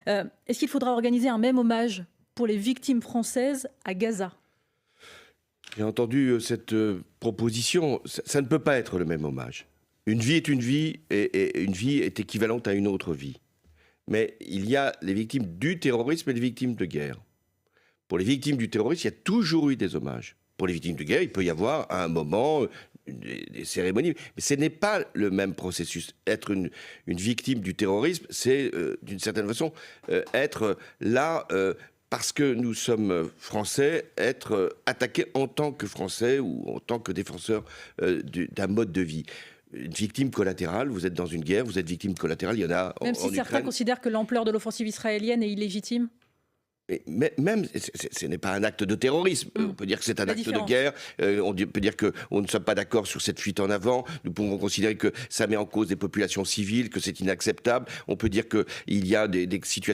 Est-ce qu'il faudra organiser un même hommage pour les victimes françaises à Gaza? J'ai entendu cette proposition. Ça ne peut pas être le même hommage. Une vie est une vie et une vie est équivalente à une autre vie. Mais il y a les victimes du terrorisme et les victimes de guerre. Pour les victimes du terrorisme, il y a toujours eu des hommages. Pour les victimes de guerre, il peut y avoir à un moment des cérémonies. Mais ce n'est pas le même processus. Être une victime du terrorisme, c'est d'une certaine façon être là parce que nous sommes français, être attaqué en tant que français ou en tant que défenseur d'un mode de vie. Une victime collatérale, vous êtes dans une guerre, vous êtes victime collatérale, il y en a Même si certains considèrent que l'ampleur de l'offensive israélienne est illégitime? Mais même, ce n'est pas un acte de terrorisme. On peut dire que c'est un acte de guerre. On peut dire qu'on ne soit pas d'accord sur cette fuite en avant. Nous pouvons considérer que ça met en cause des populations civiles, que c'est inacceptable. On peut dire qu'il y a des situations